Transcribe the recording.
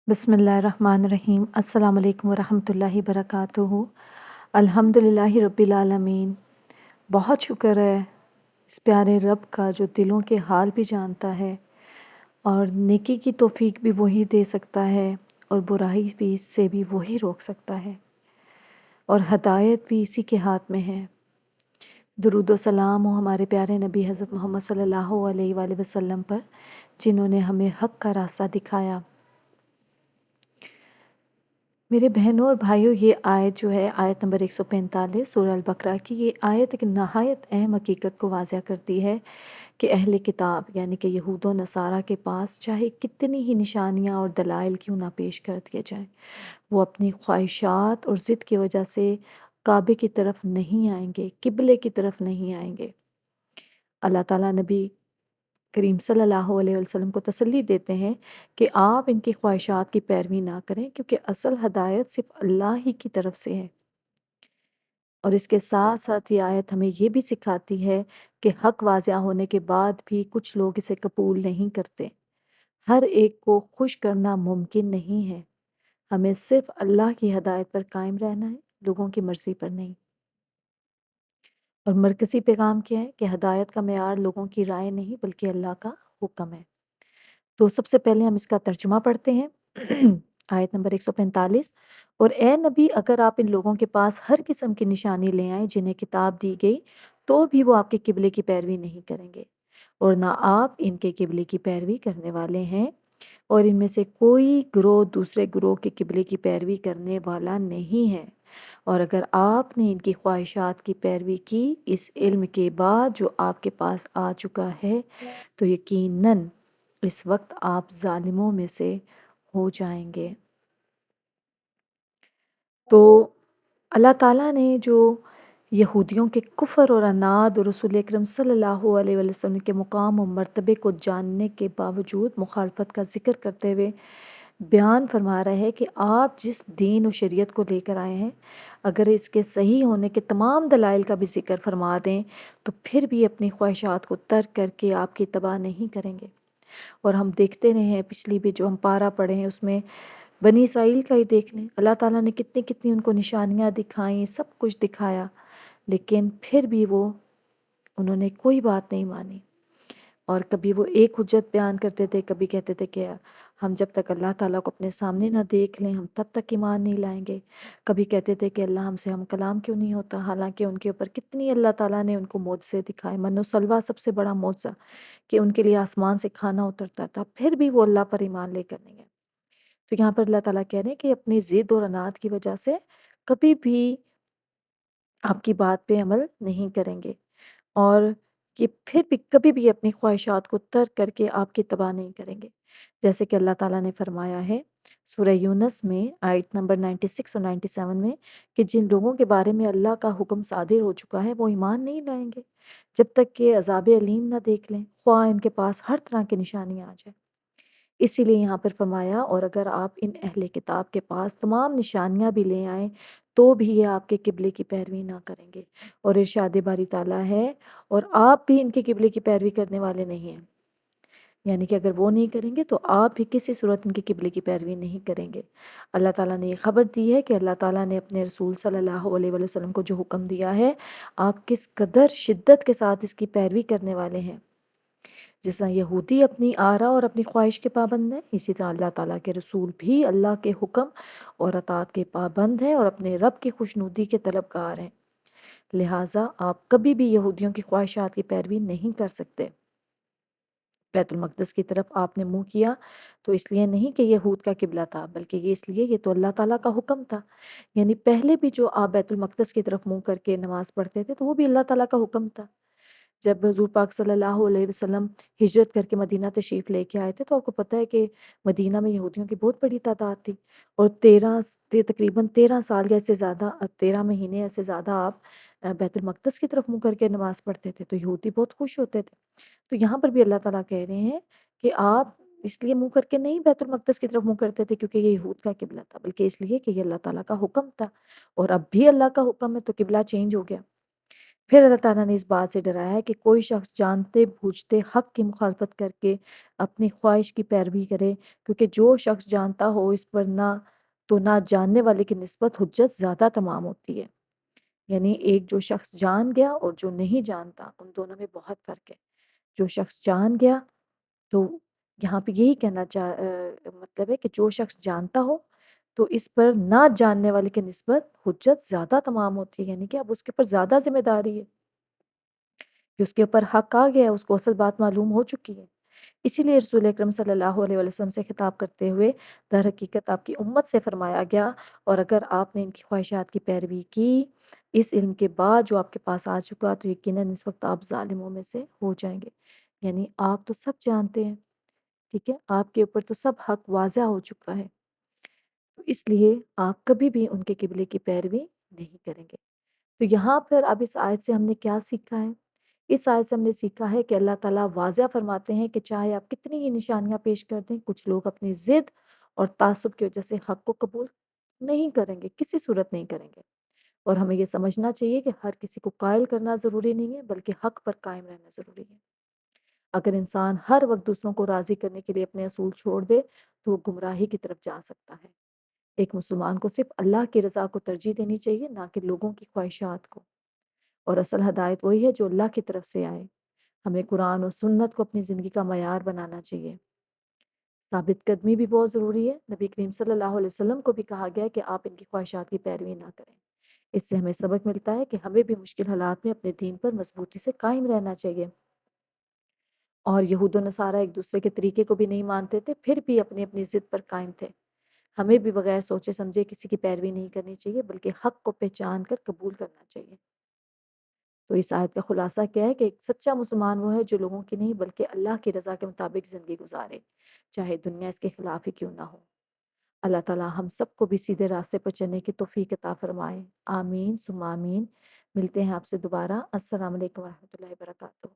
بسم اللہ الرحمن الرحیم۔ السلام علیکم ورحمۃ اللہ وبرکاتہ۔ الحمد للہ رب العالمین۔ بہت شکر ہے اس پیارے رب کا جو دلوں کے حال بھی جانتا ہے اور نیکی کی توفیق بھی وہی دے سکتا ہے اور برائی بھی سے بھی وہی روک سکتا ہے اور ہدایت بھی اسی کے ہاتھ میں ہے۔ درود و سلام ہو ہمارے پیارے نبی حضرت محمد صلی اللہ علیہ وآلہ وسلم پر، جنہوں نے ہمیں حق کا راستہ دکھایا۔ میرے بہنوں اور بھائیوں، یہ آیت جو ہے آیت نمبر 145 سورہ البقرہ کی، یہ آیت ایک نہایت اہم حقیقت کو واضح کرتی ہے کہ اہل کتاب یعنی کہ یہود و نصارہ کے پاس چاہے کتنی ہی نشانیاں اور دلائل کیوں نہ پیش کر دیے جائیں، وہ اپنی خواہشات اور ضد کی وجہ سے کعبے کی طرف نہیں آئیں گے، قبلے کی طرف نہیں آئیں گے۔ اللہ تعالیٰ نبی کریم صلی اللہ علیہ وسلم کو تسلی دیتے ہیں کہ آپ ان کی خواہشات کی پیروی نہ کریں، کیونکہ اصل ہدایت صرف اللہ ہی کی طرف سے ہے۔ اور اس کے ساتھ ساتھ یہ آیت ہمیں یہ بھی سکھاتی ہے کہ حق واضح ہونے کے بعد بھی کچھ لوگ اسے قبول نہیں کرتے۔ ہر ایک کو خوش کرنا ممکن نہیں ہے، ہمیں صرف اللہ کی ہدایت پر قائم رہنا ہے، لوگوں کی مرضی پر نہیں۔ اور مرکزی پیغام کیا ہے کہ ہدایت کا معیار لوگوں کی رائے نہیں بلکہ اللہ کا حکم ہے۔ تو سب سے پہلے ہم اس کا ترجمہ پڑھتے ہیں۔ آیت نمبر 145۔ اور اے نبی، اگر آپ ان لوگوں کے پاس ہر قسم کی نشانی لے آئیں جنہیں کتاب دی گئی، تو بھی وہ آپ کے قبلے کی پیروی نہیں کریں گے، اور نہ آپ ان کے قبلے کی پیروی کرنے والے ہیں، اور ان میں سے کوئی گروہ دوسرے گروہ کے قبلے کی پیروی کرنے والا نہیں ہے۔ اور اگر آپ نے ان کی خواہشات کی پیروی کی اس علم کے بعد جو آپ کے پاس آ چکا ہے، تو یقیناً اس وقت آپ ظالموں میں سے ہو جائیں گے۔ تو اللہ تعالیٰ نے جو یہودیوں کے کفر اور عناد اور رسول اکرم صلی اللہ علیہ وسلم کے مقام و مرتبے کو جاننے کے باوجود مخالفت کا ذکر کرتے ہوئے بیان فرما رہا ہے کہ آپ جس دین و شریعت کو لے کر آئے ہیں، اگر اس کے صحیح ہونے کے تمام دلائل کا بھی ذکر فرما دیں تو پھر بھی اپنی خواہشات کو ترک کر کے آپ کی اتباع نہیں کریں گے۔ اور ہم دیکھتے رہے ہیں، پچھلی بھی جو ہم پارہ پڑھے ہیں اس میں بنی اسرائیل کا ہی دیکھ لیں، اللہ تعالیٰ نے کتنی کتنی ان کو نشانیاں دکھائیں، سب کچھ دکھایا، لیکن پھر بھی انہوں نے کوئی بات نہیں مانی۔ اور کبھی وہ ایک حجت بیان کرتے تھے، کبھی کہتے تھے کہ ہم جب تک اللہ تعالیٰ کو اپنے سامنے نہ دیکھ لیں ہم تب تک ایمان نہیں لائیں گے، کبھی کہتے تھے کہ اللہ ہم سے ہم کلام کیوں نہیں ہوتا، حالانکہ ان کے اوپر کتنی اللہ تعالیٰ نے ان کو معجزے دکھائے، من و سلوہ سب سے بڑا معجزہ کہ ان کے لیے آسمان سے کھانا اترتا تھا، پھر بھی وہ اللہ پر ایمان لے کر نہیں گئے۔ تو یہاں پر اللہ تعالیٰ کہہ رہے ہیں کہ اپنی ضد اور عناد کی وجہ سے کبھی بھی آپ کی بات پہ عمل نہیں کریں گے، اور کہ پھر بھی کبھی بھی اپنی خواہشات کو ترک کر کے آپ کی تباہ نہیں کریں گے، جیسے کہ اللہ تعالیٰ نے فرمایا ہے سورہ یونس میں آیت نمبر 96 اور 97 میں کہ جن لوگوں کے بارے میں اللہ کا حکم صادر ہو چکا ہے وہ ایمان نہیں لائیں گے جب تک کہ عذاب علیم نہ دیکھ لیں، خواہ ان کے پاس ہر طرح کی نشانیاں آ جائیں۔ اسی لیے یہاں پر فرمایا اور اگر آپ ان اہل کتاب کے پاس تمام نشانیاں بھی لے آئیں تو بھی یہ آپ کے قبلے کی پیروی نہ کریں گے، اور ارشاد باری تعالیٰ ہے اور آپ بھی ان کے قبلے کی پیروی کرنے والے نہیں ہیں، یعنی کہ اگر وہ نہیں کریں گے تو آپ بھی کسی صورت ان کے قبلے کی پیروی نہیں کریں گے۔ اللہ تعالیٰ نے یہ خبر دی ہے کہ اللہ تعالیٰ نے اپنے رسول صلی اللہ علیہ وسلم کو جو حکم دیا ہے آپ کس قدر شدت کے ساتھ اس کی پیروی کرنے والے ہیں۔ جس طرح یہودی اپنی آرا اور اپنی خواہش کے پابند ہیں، اسی طرح اللہ تعالیٰ کے رسول بھی اللہ کے حکم اور اطاعت کے پابند ہیں اور اپنے رب کی خوشنودی کے طلبگار ہیں، لہٰذا آپ کبھی بھی یہودیوں کی خواہشات کی پیروی نہیں کر سکتے۔ بیت المقدس کی طرف آپ نے منہ کیا تو اس لیے نہیں کہ یہود کا قبلہ تھا، بلکہ یہ اس لیے یہ تو اللہ تعالیٰ کا حکم تھا، یعنی پہلے بھی جو آپ بیت المقدس کی طرف منہ کر کے نماز پڑھتے تھے تو وہ بھی اللہ تعالیٰ کا حکم تھا۔ جب حضور پاک صلی اللہ علیہ وسلم ہجرت کر کے مدینہ تشریف لے کے آئے تھے تو آپ کو پتہ ہے کہ مدینہ میں یہودیوں کی بہت بڑی تعداد تھی، اور تقریباً 13 سال یا ایسے زیادہ 13 مہینے ایسے زیادہ آپ بیت المقدس کی طرف منہ کر کے نماز پڑھتے تھے، تو یہودی بہت خوش ہوتے تھے۔ تو یہاں پر بھی اللہ تعالیٰ کہہ رہے ہیں کہ آپ اس لیے منہ کر کے نہیں بیت المقدس کی طرف منہ کرتے تھے کیونکہ یہ یہود کا قبلہ تھا، بلکہ اس لیے کہ یہ اللہ تعالیٰ کا حکم تھا، اور اب بھی اللہ کا حکم ہے تو قبلہ چینج ہو گیا۔ پھر اللہ تعالیٰ نے اس بات سے ڈرایا ہے کہ کوئی شخص جانتے بوجھتے حق کی مخالفت کر کے اپنی خواہش کی پیروی کرے، کیونکہ جو شخص جانتا ہو اس پر نہ جاننے والے کی نسبت حجت زیادہ تمام ہوتی ہے۔ یعنی ایک جو شخص جان گیا اور جو نہیں جانتا، ان دونوں میں بہت فرق ہے۔ جو شخص جان گیا تو یہاں پہ یہی مطلب ہے کہ جو شخص جانتا ہو تو اس پر نہ جاننے والے کی نسبت حجت زیادہ تمام ہوتی ہے، یعنی کہ اب اس کے اوپر زیادہ ذمہ داری ہے کہ اس کے اوپر حق آ گیا ہے، اس کو اصل بات معلوم ہو چکی ہے۔ اسی لیے رسول اکرم صلی اللہ علیہ وسلم سے خطاب کرتے ہوئے در حقیقت آپ کی امت سے فرمایا گیا، اور اگر آپ نے ان کی خواہشات کی پیروی کی اس علم کے بعد جو آپ کے پاس آ چکا، تو یقیناً اس وقت آپ ظالموں میں سے ہو جائیں گے۔ یعنی آپ تو سب جانتے ہیں، ٹھیک ہے، آپ کے اوپر تو سب حق واضح ہو چکا ہے، تو اس لیے آپ کبھی بھی ان کے قبلے کی پیروی نہیں کریں گے۔ تو یہاں پر اب اس آیت سے ہم نے کیا سیکھا ہے؟ اس آیت سے ہم نے سیکھا ہے کہ اللہ تعالیٰ واضح فرماتے ہیں کہ چاہے آپ کتنی ہی نشانیاں پیش کر دیں، کچھ لوگ اپنی ضد اور تعصب کی وجہ سے حق کو قبول نہیں کریں گے، کسی صورت نہیں کریں گے۔ اور ہمیں یہ سمجھنا چاہیے کہ ہر کسی کو قائل کرنا ضروری نہیں ہے، بلکہ حق پر قائم رہنا ضروری ہے۔ اگر انسان ہر وقت دوسروں کو راضی کرنے کے لیے اپنے اصول چھوڑ دے تو وہ گمراہی کی طرف جا سکتا ہے۔ ایک مسلمان کو صرف اللہ کی رضا کو ترجیح دینی چاہیے، نہ کہ لوگوں کی خواہشات کو، اور اصل ہدایت وہی ہے جو اللہ کی طرف سے آئے۔ ہمیں قرآن اور سنت کو اپنی زندگی کا معیار بنانا چاہیے۔ ثابت قدمی بھی بہت ضروری ہے۔ نبی کریم صلی اللہ علیہ وسلم کو بھی کہا گیا ہے کہ آپ ان کی خواہشات کی پیروی نہ کریں۔ اس سے ہمیں سبق ملتا ہے کہ ہمیں بھی مشکل حالات میں اپنے دین پر مضبوطی سے قائم رہنا چاہیے۔ اور یہود و نصارہ ایک دوسرے کے طریقے کو بھی نہیں مانتے تھے، پھر بھی اپنی اپنی ضد پر قائم تھے۔ ہمیں بھی بغیر سوچے سمجھے کسی کی پیروی نہیں کرنی چاہیے، بلکہ حق کو پہچان کر قبول کرنا چاہیے۔ تو اس آیت کا خلاصہ کیا ہے کہ ایک سچا مسلمان وہ ہے جو لوگوں کی نہیں بلکہ اللہ کی رضا کے مطابق زندگی گزارے، چاہے دنیا اس کے خلاف ہی کیوں نہ ہو۔ اللہ تعالی ہم سب کو بھی سیدھے راستے پر چلنے کی توفیق عطا فرمائے۔ آمین ثم آمین۔ ملتے ہیں آپ سے دوبارہ۔ السلام علیکم ورحمۃ اللہ وبرکاتہ۔